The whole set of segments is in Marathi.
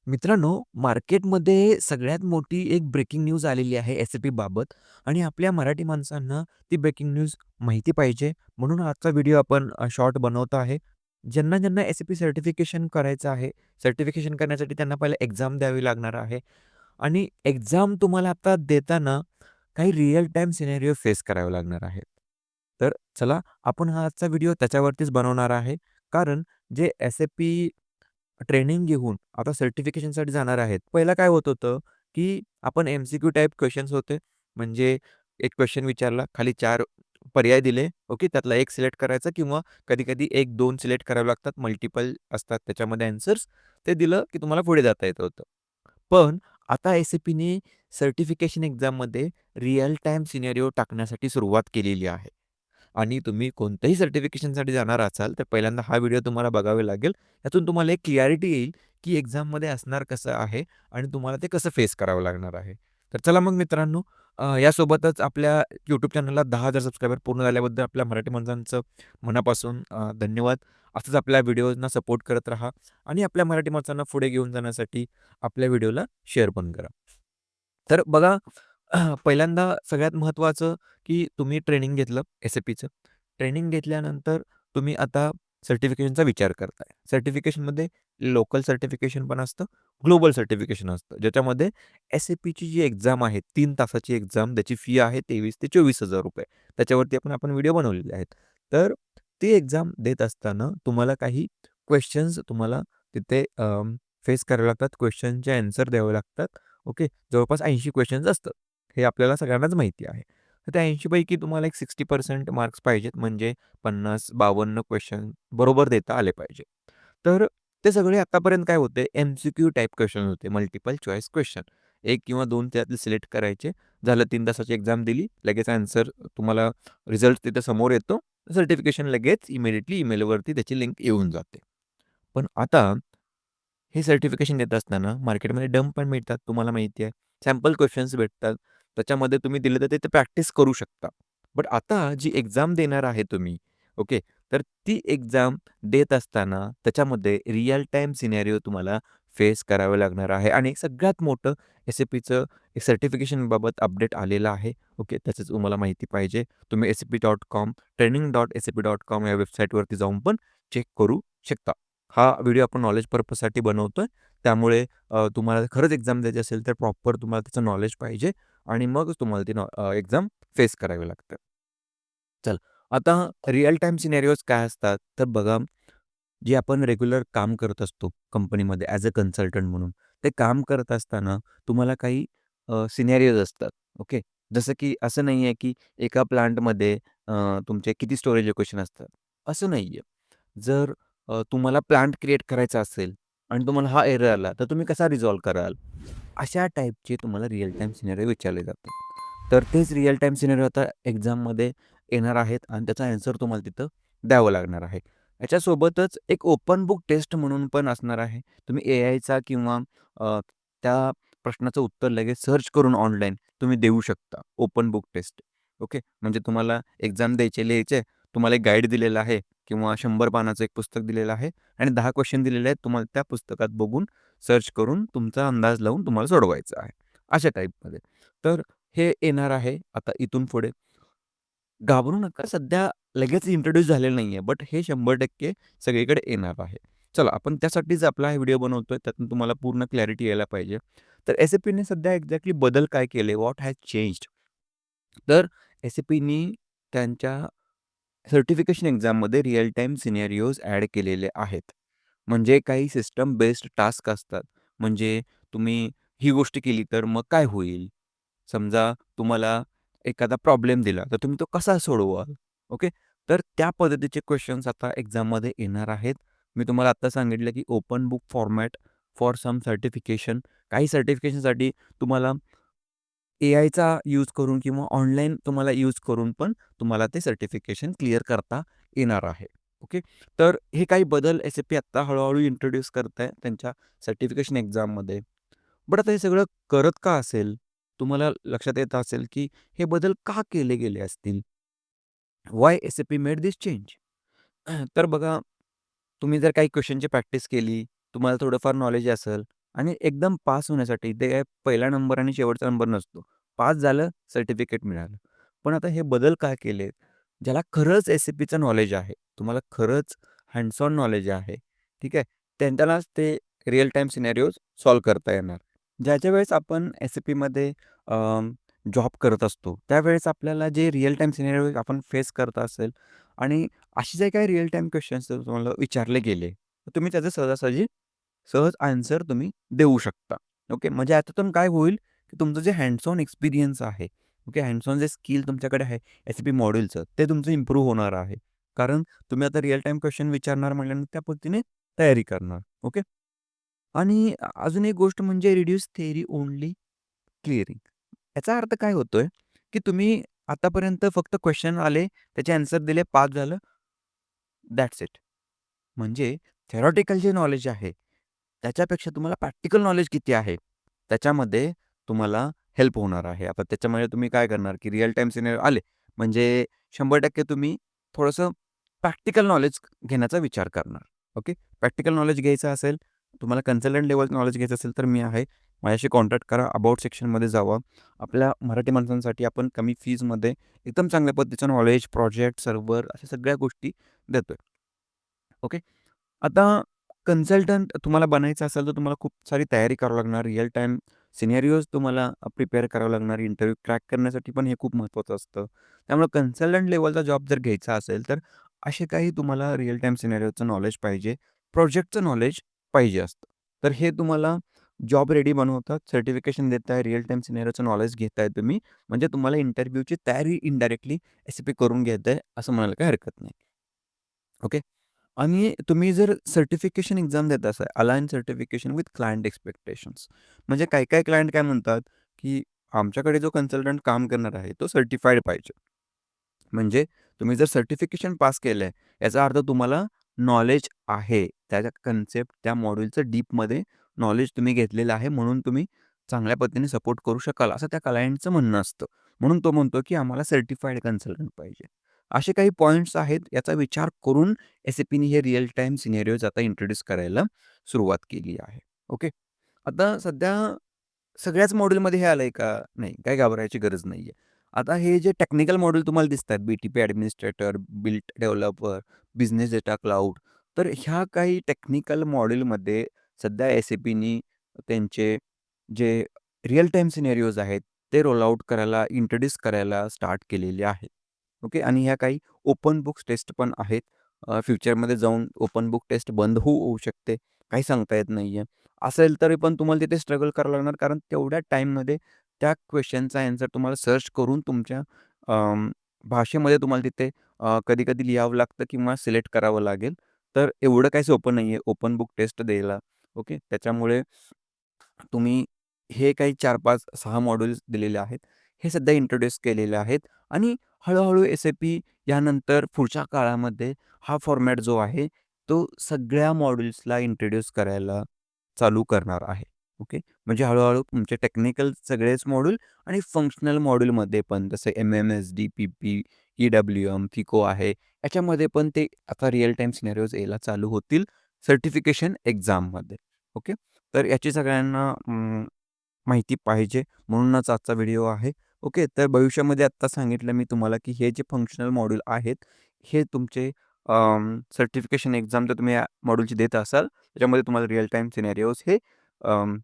मित्रांनो, मार्केटमध्ये सगळ्यात मोठी एक ब्रेकिंग न्यूज आलेली आहे एस-ए-पी बाबत आणि आपल्या मराठी माणसांना ती ब्रेकिंग न्यूज माहिती पाहिजे. म्हणून आजचा व्हिडिओ आपण शॉर्ट बनवतो आहे. ज्यांना एस-ए-पी सर्टिफिकेशन करायचं आहे, सर्टिफिकेशन करण्यासाठी त्यांना पहिला एक्झाम द्यावी लागणार आहे आणि एक्झाम तुम्हाला आता देताना काही रिअल टाईम सिनेरिओ फेस करावे लागणार आहेत. तर चला, आपण हा आजचा व्हिडिओ त्याच्यावरतीच बनवणार आहे. कारण जे एस-ए-पी ट्रेनिंग घेऊन आता सर्टिफिकेशनसाठी जाणार आहेत. पहिलं काय होत होतं, की आपण एम-सी-क्यू टाइप क्वेशन्स होते. म्हणजे एक क्वेशन विचारला, खाली 4 पर्याय दिले. ओके. त्यातला एक सिलेक्ट करायचा किंवा कधी-कधी 1-2 सिलेक्ट करावे लागतात. मल्टिपल असतात त्याच्यामध्ये ॲन्सर्स. ते दिलं, की तुम्हाला पुढे जाता येत होतं. पण आता एस-ए-पीने सर्टिफिकेशन एक्झाममध्ये रिअल टाईम सिनेरिओ टाकण्यासाठी सुरुवात केलेली आहे. आणि तुम्ही कोणत्याही सर्टिफिकेशनसाठी जाणार असाल, तर पहिल्यांदा हा व्हिडिओ तुम्हाला बघावे लागेल. यातून तुम्हाला एक क्लॅरिटी येईल, की एक्झाममध्ये असणार कसं आहे आणि तुम्हाला ते कसं फेस करावं लागणार आहे. तर चला मग मित्रांनो, यासोबतच आपल्या YouTube चॅनलला 10,000 सबस्क्रायबर पूर्ण झाल्याबद्दल आपल्या मराठी माणसांचं मनापासून धन्यवाद. असंच आपल्या व्हिडिओजना सपोर्ट करत राहा आणि आपल्या मराठी माणसांना पुढे घेऊन जाण्यासाठी आपल्या व्हिडिओला शेअर पण करा. तर बघा, पहिल्यांदा सगळ्यात महत्त्वाचं, की तुम्ही ट्रेनिंग घेतलं एस-ए-पीचं. ट्रेनिंग घेतल्यानंतर तुम्ही आता सर्टिफिकेशनचा विचार करताय. सर्टिफिकेशनमध्ये लोकल सर्टिफिकेशन पण असतं, ग्लोबल सर्टिफिकेशन असतं. ज्याच्यामध्ये एस-ए-पीची जी एक्झाम आहे, 3 तासाची एक्झाम, त्याची फी आहे 23,000 ते ₹24,000. त्याच्यावरती आपण व्हिडिओ बनवलेले आहेत. तर ती एक्झाम देत असताना तुम्हाला काही क्वेशन्स तुम्हाला तिथे फेस करावे लागतात. क्वेशनचे ॲन्सर द्यावे लागतात. ओके. जवळपास 80 क्वेशन्स असतात. हे आपल्याला सगळ्यांनाच माहिती आहे. तर त्या 80 पैकी तुम्हाला एक 60% मार्क्स पाहिजेत. म्हणजे 50-52 क्वेशन बरोबर देता आले पाहिजे. तर ते सगळे आतापर्यंत काय होते, एम-सी-क्यू टाइप क्वेशन होते, मल्टिपल चॉईस क्वेशन. 1 किंवा 2 त्यातले सिलेक्ट करायचे. झालं, 3 तासाची एक्झाम दिली. लगेच आन्सर तुम्हाला रिझल्ट तिथे समोर येतो. सर्टिफिकेशन लगेच इमिडिएटली ईमेलवरती त्याची लिंक येऊन जाते. पण आता हे सर्टिफिकेशन देत असताना मार्केटमध्ये डंप पण मिळतात, तुम्हाला माहिती आहे. सॅम्पल क्वेशन्स भेटतात. त्याच्यामध्ये तुम्ही दिलं तर ते प्रॅक्टिस करू शकता. बट आता जी एक्झाम देणार आहे तुम्ही, ओके, तर ती एक्झाम देत असताना त्याच्यामध्ये रिअल टाईम सिनेरिओ तुम्हाला फेस करावं लागणार आहे आणि सगळ्यात मोठं एस-ए-पीचं एक सर्टिफिकेशनबाबत अपडेट आलेलं आहे. ओके, त्याचंच तुम्हाला माहिती पाहिजे. तुम्ही sap.com, training.sap.com या वेबसाईटवरती जाऊन पण चेक करू शकता. हा व्हिडिओ आपण नॉलेज पर्पजसाठी बनवतोय. त्यामुळे तुम्हाला खरंच एक्झाम द्यायची असेल, तर प्रॉपर तुम्हाला त्याचं नॉलेज पाहिजे आणि मगच तुम्हाला ती एक्झाम फेस करावी लागते. चल, आता रिअल टाईम सिनेरिओज काय असतात, तर बघा, जे आपण रेग्युलर काम करत असतो कंपनीमध्ये ॲज अ कन्सल्टंट म्हणून. ते काम करत असताना तुम्हाला काही सिनेरिओज असतात. ओके. जसं की असं नाही आहे, की एका प्लांटमध्ये तुमचे किती स्टोरेज लोकेशन असतात. असं नाहीये. जर तुम्हाला प्लांट क्रिएट करायचा असेल आणि तुम्हाला हा एरर आला, तर तुम्ही कसा रिझॉल्व्ह कराल? अशा टाईपचे तुम्हाला रिअल टाईम सिनेरिओ विचारले जातात. तर तेच रिअल टाईम सिनेरिओ आता एक्झाममध्ये येणार आहेत आणि त्याचा ॲन्सर तुम्हाला तिथं द्यावं लागणार आहे. याच्यासोबतच एक ओपन बुक टेस्ट म्हणून पण असणार आहे. तुम्ही एआयचा किंवा अ, त्या प्रश्नाचं उत्तर लगेच सर्च करून ऑनलाईन तुम्ही देऊ शकता. Open book test. ओके. म्हणजे तुम्हाला एक्झाम द्यायचे, लिहायचे. तुम्हाला एक गाईड दिलेलं आहे किंवा 100 पानाचं एक पुस्तक दिलेलं आहे आणि 10 क्वेश्चन दिलेले आहेत. तुम्हाला त्या पुस्तकात बघून, सर्च करून, तुमचा अंदाज लावून तुम्हाला सोडवायचं आहे. अशा टाईपमध्ये. तर हे येणार आहे आता इथून पुढे. घाबरू नका. सध्या लगेच इंट्रोड्यूस झालेलं नाहीये. बट हे 100% सगळीकडे येणार आहे. चला, आपण त्यासाठीच आपला हा व्हिडिओ बनवतोय. त्यातून तुम्हाला पूर्ण क्लॅरिटी यायला पाहिजे. तर एस-ए-पीने सध्या एक्झॅक्टली बदल काय केले? What has changed? तर एस-ए-पीनी त्यांच्या सर्टिफिकेशन एक्झाममध्ये रिअल टाईम सिनेरिओज ॲड केलेले आहेत. म्हणजे काही सिस्टम बेस्ड टास्क असतात. म्हणजे तुम्ही ही गोष्ट केली तर मग काय होईल? समजा तुम्हाला एखादा प्रॉब्लेम दिला, तर तुम्ही तो कसा सोडवाल? ओके. तर त्या पद्धतीचे क्वेशन्स आता एक्झाममध्ये येणार आहेत. मी तुम्हाला आत्ता सांगितलं, की open book format for some certification. काही सर्टिफिकेशनसाठी तुम्हाला एआयचा यूज करून किंवा ऑनलाईन तुम्हाला यूज करून पण तुम्हाला ते सर्टिफिकेशन क्लिअर करता येणार आहे. ओके. तर हे काही बदल एस-ए-पी आत्ता हळू इंट्रोड्यूस करत आहे त्यांच्या सर्टिफिकेशन एक्झाममध्ये. बट आता हे सगळं करत का असेल? तुम्हाला लक्षात येत असेल, की हे बदल का केले गेले असतील? व्हाय एस-ए-पी मेड धिस चेंज? तर बघा, तुम्ही जर काही क्वेशनची प्रॅक्टिस केली, तुम्हाला थोडंफार नॉलेज असेल, आणि एकदम पास होण्यासाठी ते काय पहिला नंबर आणि शेवटचा नंबर नसतो. पास झालं, सर्टिफिकेट मिळालं. पण आता हे बदल काय केलेत, ज्याला खरंच एस-ए-पीचं नॉलेज आहे, तुम्हाला खरंच हँड्स ऑन नॉलेज आहे, ठीक आहे. त्यांनाच ते रिअल टाईम सिनेरिओज सॉल्व्ह करता येणार. ज्याच्या वेळेस आपण एस-ए-पीमध्ये जॉब करत असतो, त्यावेळेस आपल्याला जे रिअल टाईम सिनेरिओ आपण फेस करत असेल आणि असे जे काही रिअल टाईम क्वेशन्स तुम्हाला विचारले गेले, तर तुम्ही त्याचं सहजासहजी सहज आन्सर तुम्ही देऊ शकता. ओके. म्हणजे याच्यातून काय होईल, की तुमचं जे हँड्स ऑन एक्सपिरियन्स आहे, ओके, हँड्स ऑन जे स्किल तुमच्याकडे आहे एस-ए-पी मॉड्यूलचं, ते तुमचं इम्प्रूव्ह होणार आहे. कारण तुम्ही आता रिअल टाईम क्वेशन विचारणार म्हटल्यानंतर त्या पद्धतीने तयारी करणार. ओके. आणि अजून एक गोष्ट म्हणजे रिड्यूस थिअरी ओन्ली क्लिअरिंग. याचा अर्थ काय होतोय, की तुम्ही आतापर्यंत फक्त क्वेशन आले, त्याचे आन्सर दिले, पास झालं, दॅट्स इट. म्हणजे थेरॉटिकल जे नॉलेज आहे, त्याच्यापेक्षा तुम्हाला प्रॅक्टिकल नॉलेज किती आहे, त्याच्यामध्ये तुम्हाला हेल्प होणार आहे. आता त्याच्यामुळे तुम्ही काय करणार, की रिअल टाईम सिनेरिओ आले, म्हणजे 100% तुम्ही थोडंसं प्रॅक्टिकल नॉलेज घेण्याचा विचार करणार. ओके. प्रॅक्टिकल नॉलेज घ्यायचं असेल, तुम्हाला कन्सल्टंट लेव्हल नॉलेज घ्यायचं असेल, तर मी आहे. माझ्याशी कॉन्टॅक्ट करा. अबाउट सेक्शनमध्ये जावा. आपल्या मराठी माणसांसाठी आपण कमी फीजमध्ये एकदम चांगल्या पद्धतीचं नॉलेज, प्रोजेक्ट, सर्व्हर अशा सगळ्या गोष्टी देतोय. ओके. आता कन्सल्टंट तुम्हाला बनायचं असेल, तर तुम्हाला खूप सारी तयारी करावी लागणार. रिअल टाईम सिनेरिओज तुम्हाला प्रिपेअर करावं लागणार. इंटरव्ह्यू क्रॅक करण्यासाठी पण हे खूप महत्त्वाचं असतं. त्यामुळे कन्सल्टंट लेव्हलचा जॉब जर घ्यायचा असेल, तर असे काही तुम्हाला रिअल टाईम सिनेरिओचं नॉलेज पाहिजे. प्रोजेक्टचं नॉलेज पाहिजे असतं. तर हे तुम्हाला जॉब रेडी बनवतात. सर्टिफिकेशन देताय, रिअल टाईम सिनेरिओचं नॉलेज घेताय तुम्ही. म्हणजे तुम्हाला इंटरव्ह्यूची तयारी इनडायरेक्टली एस-ए-पी करून घेताय, असं म्हणायला काही हरकत नाही. ओके. आणि तुम्ही जर सर्टिफिकेशन एक्झाम देत असाल, align certification with client expectations. म्हणजे काही-काही क्लायंट काय म्हणतात, की आमच्याकडे जो कन्सल्टंट काम करणार आहे, तो सर्टिफाईड पाहिजे. म्हणजे तुम्ही जर सर्टिफिकेशन पास केलंय, याचा अर्थ तुम्हाला नॉलेज आहे. त्याच्या कन्सेप्ट, त्या मॉड्यूलचं डीपमध्ये नॉलेज तुम्ही घेतलेलं आहे, म्हणून तुम्ही चांगल्या पद्धतीने सपोर्ट करू शकाल, असं त्या क्लायंटचं म्हणणं असतं. म्हणून तो म्हणतो, की आम्हाला सर्टिफाईड कन्सल्टंट पाहिजे. असे काही पॉइंट्स आहेत, याचा विचार करून एस-ए-पीने हे रिअल टाईम सिनेरिओज आता इंट्रोड्यूस करायला सुरुवात केली आहे. ओके. आता सध्या सगळ्याच मॉड्यूलमध्ये हे आलंय का? नाही, काही घाबरायची गरज नाहीये. आता हे जे टेक्निकल मॉड्यूल तुम्हाला दिसतात, BTP administrator, built developer, business data cloud, तर ह्या काही टेक्निकल मॉड्यूलमध्ये सध्या एस-ए-पीनी त्यांचे जे रिअल टाईम सिनेरिओज आहेत, ते रोल आउट करायला, इंट्रोड्यूस करायला स्टार्ट केलेले आहेत. ओके. आणि ह्या काही ओपन बुक्स टेस्ट पण आहेत. फ्युचरमध्ये जाऊन ओपन बुक टेस्ट बंद होऊ शकते. काही सांगता येत नाहीये. असेल तरी पण तुम्हाला तिथे स्ट्रगल करावं लागणार, कारण तेवढ्या टाईममध्ये त्या क्वेशनचा ॲन्सर तुम्हाला सर्च करून तुमच्या भाषेमध्ये तुम्हाला तिथे कधी-कधी लिहावं लागतं किंवा सिलेक्ट करावं लागेल. तर एवढं काही सोपं नाहीये ओपन बुक टेस्ट द्यायला. ओके. त्याच्यामुळे तुम्ही हे काही 4, 5, 6 मॉड्यूल्स दिलेले आहेत. हे सध्या इंट्रोड्यूस केलेले आहेत आणि हळू-हळू एस-ए-पी यानंतर पुढच्या काळामध्ये हा फॉर्मॅट जो आहे, तो सगळ्या मॉड्यूल्सला इंट्रोड्यूस करायला चालू करणार आहे. ओके. म्हणजे हळू-हळू तुमचे टेक्निकल सगळेच मॉड्यूल आणि फंक्शनल मॉड्यूलमध्ये पण जसं एम-एम-एस-डी, पी-पी, ई-डब्ल्यू-एम, फिको आहे. याच्यामध्ये पण ते आता रिअल टाईम सिनेरिओज यायला चालू होतील सर्टिफिकेशन एक्झाममध्ये. ओके. तर याची सगळ्यांना माहिती पाहिजे म्हणूनच आजचा व्हिडिओ आहे. ओके. तर भविष्यामध्ये आत्ता सांगितलं मी तुम्हाला, की हे जे फंक्शनल मॉड्यूल आहेत, हे तुमचे सर्टिफिकेशन एक्झाम जर तुम्ही या मॉड्यूलची देत असाल, त्याच्यामध्ये तुम्हाला रिअल टाईम सिनेरिओज हे अं,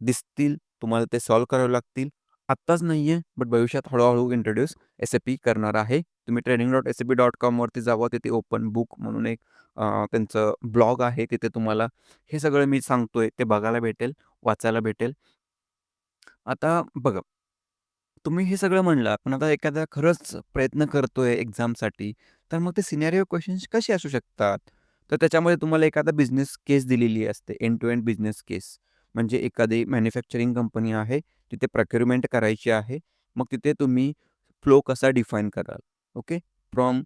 दिसतील. तुम्हाला ते सॉल्व्ह करावे लागतील. आत्ताच नाहीये, बट भविष्यात हळू इंट्रोड्यूस एस-ए-पी करणार आहे. तुम्ही training.sap.com वरती जावा. तिथे ओपन बुक म्हणून एक त्यांचं ब्लॉग आहे. तिथे तुम्हाला हे सगळं मी सांगतोय ते बघायला भेटेल, वाचायला भेटेल. आता बघा, तुम्ही हे सगळं म्हणलात, पण आता एखादा खरंच प्रयत्न करतोय एक्झामसाठी, तर मग ते सिनेरिओ क्वेशन्स कसे असू शकतात? तर त्याच्यामध्ये तुम्हाला एखादा बिझनेस केस दिलेली असते, एंड टू एंड बिझनेस केस. म्हणजे एखादी मॅन्युफॅक्चरिंग कंपनी आहे, तिथे प्रोक्युरमेंट करायची आहे. मग तिथे तुम्ही फ्लो कसा डिफाईन कराल? Okay. From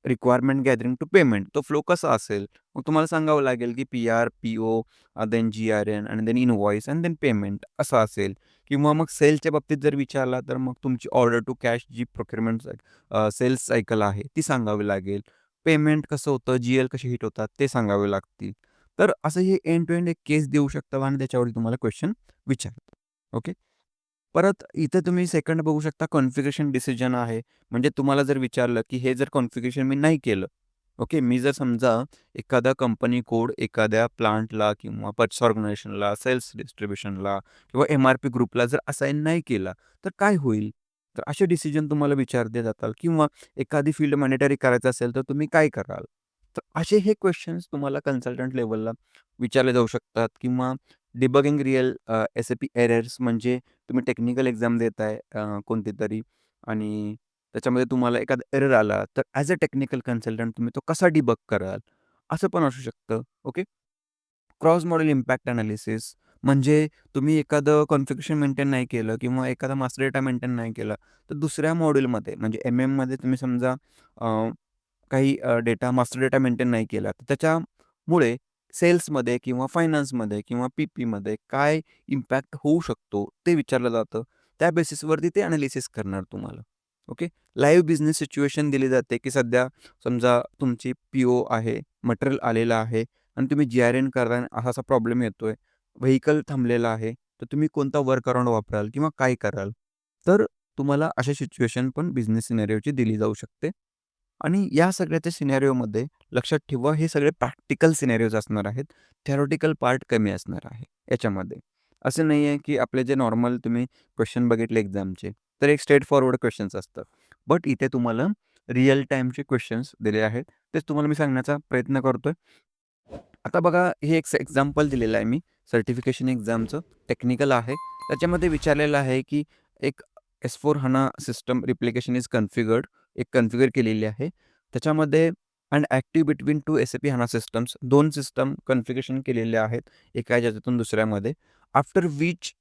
requirement gathering to payment. तो फ्लो कसा असेल? मग तुम्हाला सांगावं लागेल, की पी-आर, पी-ओ, देन जी-आर-एन आणि then invoice and then payment असं असेल. किंवा मग सेलच्या बाबतीत जर विचारला, तर मग तुमची ऑर्डर टू कॅश जी प्रोक्युरमेंट सेल्स सायकल आहे, ती सांगावी लागेल. पेमेंट कसं होतं, जी-एल कशी हिट होतात, ते सांगावे लागतील. तर असं हे एंड टू एंड एक केस देऊ शकता आणि त्याच्यावरती तुम्हाला क्वेश्चन विचारतो. ओके. परत इथे तुम्ही सेकंड बघू शकता कॉन्फिगरेशन डिसिजन आहे. म्हणजे तुम्हाला जर विचारलं, की हे जर कॉन्फिगरेशन मी नाही केलं, ओके. मी जर समजा एखादा कंपनी कोड एखाद्या प्लांटला किंवा पर्चेस ऑर्गनायझेशनला, सेल्स डिस्ट्रिब्युशनला किंवा एम-आर-पी ग्रुपला जर असाइन नाही केला, तर काय होईल? तर असे डिसिजन तुम्हाला विचारले जातात किंवा एखादी फील्ड मॅनिटरी करायचं असेल, तर तुम्ही काय कराल? तर असे हे क्वेशन्स तुम्हाला कन्सल्टंट लेव्हलला विचारले जाऊ शकतात किंवा डिबगिंग रिअल एस-ए-पी एरर्स म्हणजे तुम्ही टेक्निकल एक्झाम देताय कोणती तरी आणि त्याच्यामध्ये तुम्हाला एखादा एरर आला, तर ॲज अ टेक्निकल कन्सल्टंट तुम्ही तो कसा डिबग कराल? असं पण असू शकतं. Okay. Cross model impact analysis म्हणजे तुम्ही एखादं कॉन्फिगरेशन मेंटेन नाही केलं किंवा एखादा मास्टर डेटा मेंटेन नाही केला, तर दुसऱ्या मॉड्यूलमध्ये म्हणजे एम-एममध्ये तुम्ही समजा काही डेटा मास्टर डेटा मेंटेन नाही केला, तर त्याच्यामुळे सेल्समध्ये किंवा फायनान्समध्ये किंवा पी-पीमध्ये काय इम्पॅक्ट होऊ शकतो, ते विचारलं जातं. त्या बेसिसवरती ते एनालिसिस करणार तुम्हाला. ओके. लाईव्ह बिझनेस सिच्युएशन दिली जाते, की सध्या समजा तुमची पी-ओ आहे, मटेरियल आलेलं आहे आणि तुम्ही जी-आर-एन करताय आणि असा-असा प्रॉब्लेम येतोय. व्हेइकल थांबलेला आहे, तर तुम्ही कोणता वर्क अराउंड वापराल किंवा काय कराल? तर तुम्हाला अशा सिच्युएशन पण बिझनेस सिनेरिओची दिली जाऊ शकते. आणि या सगळ्याच्या सिनेरिओमध्ये लक्षात ठेवा हे सगळे प्रॅक्टिकल सिनेरिओज असणार आहेत. थेरॉटिकल पार्ट कमी असणार आहे याच्यामध्ये. असं नाही आहे, की आपले जे नॉर्मल तुम्ही क्वेश्चन बघितले एक्झामचे, तर एक स्ट्रेट फॉरवर्ड क्वेश्चन्स असतात. बट इथे तुम्हाला रिअल टाईमचे क्वेश्चन्स दिले आहेत. तेच तुम्हाला मी सांगण्याचा प्रयत्न करतोय. आता बघा हे एक एक्झाम्पल दिलेलं आहे मी सर्टिफिकेशन एक्झामचं टेक्निकल आहे. त्याच्यामध्ये विचारलेलं आहे, की एक S4 HANA system replication is configured एक कन्फिगर केलेली आहे. त्याच्यामध्ये and active between 2 SAP HANA systems 2 system configuration केलेले आहेत. एका ह्याच्यातून दुसऱ्यामध्ये. After which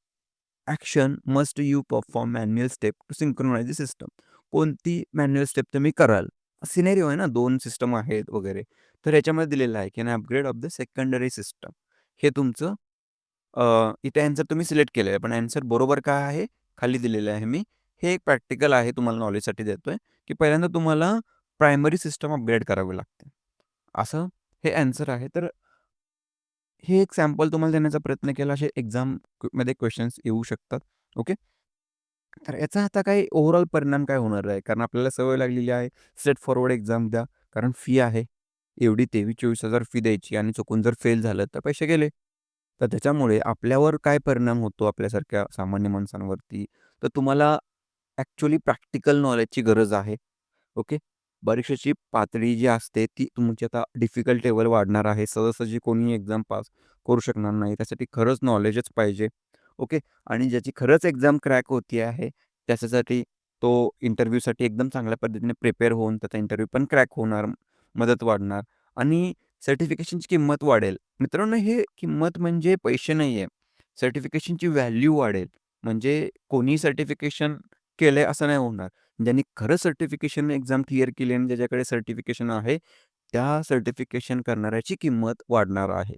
action must you perform manual step to synchronize the system. कोणती मॅन्युअल स्टेप तुम्ही कराल? सिनेरिओ आहे ना, 2 सिस्टम आहेत वगैरे. तर याच्यामध्ये दिलेलं आहे, की an upgrade of the secondary system. हे तुमचं इथे ॲन्सर तुम्ही सिलेक्ट केलेलं आहे. पण ॲन्सर बरोबर काय आहे? खाली दिलेलं आहे मी. हे एक प्रॅक्टिकल आहे तुम्हाला नॉलेजसाठी देतोय, की पहिल्यांदा तुम्हाला प्रायमरी सिस्टम अपग्रेड करावी लागते. असं हे ॲन्सर आहे. तर हे एक सॅम्पल तुम्हाला देण्याचा प्रयत्न केला. असे एक्झाममध्ये क्वेशन्स येऊ शकतात. ओके. तर याचा आता काही ओव्हरऑल परिणाम काय होणार आहे? कारण आपल्याला सवय लागलेली आहे स्ट्रेट फॉरवर्ड एक्झाम द्या. कारण फी आहे. एवढी 23,000-24,000 फी द्यायची आणि चुकून जर फेल झालं तर पैसे गेले. तर त्याच्यामुळे आपल्यावर काय परिणाम होतो आपल्यासारख्या सामान्य माणसांवरती, तर तुम्हाला ॲक्चुअली प्रॅक्टिकल नॉलेजची गरज आहे. ओके. परीक्षेची पातळी जी असते ती तुमची आता डिफिकल्ट लेव्हल वाढणार आहे. सहजासहजी कोणी एक्झाम पास करू शकणार नाही. त्यासाठी खरंच नॉलेजच पाहिजे. ओके. आणि ज्याची खरंच एक्झाम क्रॅक होती आहे, त्याच्यासाठी तो इंटरव्ह्यूसाठी एकदम चांगल्या पद्धतीने प्रिपेअर होऊन त्याचा इंटरव्ह्यू पण क्रॅक होणार, मदत वाढणार आणि सर्टिफिकेशनची किंमत वाढेल. मित्रांनो, हे किंमत म्हणजे पैसे नाही आहे. सर्टिफिकेशनची व्हॅल्यू वाढेल. म्हणजे कोणी सर्टिफिकेशन केलंय असं नाही होणार. ज्यांनी खरं सर्टिफिकेशन एक्झाम क्लिअर केली आणि ज्याच्याकडे सर्टिफिकेशन आहे, त्या सर्टिफिकेशन करणाऱ्याची किंमत वाढणार आहे.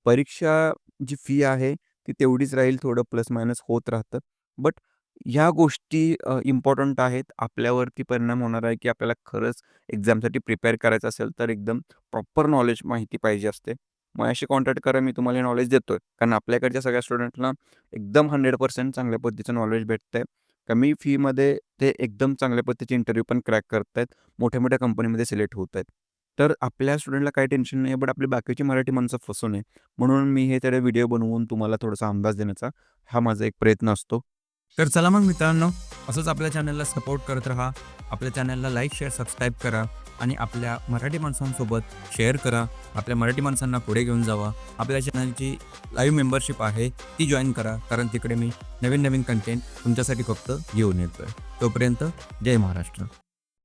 परीक्षा जी फी आहे, ती तेवढीच राहील, थोडं प्लस मायनस होत राहतं. बट ह्या गोष्टी इम्पॉर्टंट आहेत. आपल्यावरती परिणाम होणार आहे, की आपल्याला खरंच एक्झामसाठी प्रिपेअर करायचं असेल, तर एकदम प्रॉपर नॉलेज माहिती पाहिजे असते. माझ्याशी कॉन्टॅक्ट करा, मी तुम्हाला नॉलेज देतोय. कारण आपल्याकडच्या सगळ्या स्टुडंटला एकदम 100% चांगल्या पद्धतीचं नॉलेज भेटतंय. कमी फीमध्ये ते एकदम चांगल्या पद्धतीचे इंटरव्ह्यू पण क्रॅक करतायत. मोठ्या-मोठ्या कंपनीमध्ये सिलेक्ट होत आहेत. तर आपल्या स्टुडंटला काही टेन्शन नाही आहे, बट आपली बाकीची मराठी माणसं फसू नये. म्हणून मी हे त्याला व्हिडिओ बनवून तुम्हाला थोडासा अंदाज देण्याचा हा माझा एक प्रयत्न असतो. तर चला मग मित्रांनो, असंच आपल्या चॅनलला सपोर्ट करत राहा. आपल्या चॅनलला लाईक, शेअर, सबस्क्राईब करा आणि आपल्या मराठी माणसांसोबत शेअर करा. आपल्या मराठी माणसांना पुढे घेऊन जावा. आपल्या चॅनलची लाईव्ह मेंबरशिप आहे, ती जॉइन करा. कारण तिकडे मी नवीन-नवीन कंटेंट तुमच्यासाठी फक्त घेऊन येतोय. तोपर्यंत जय महाराष्ट्र.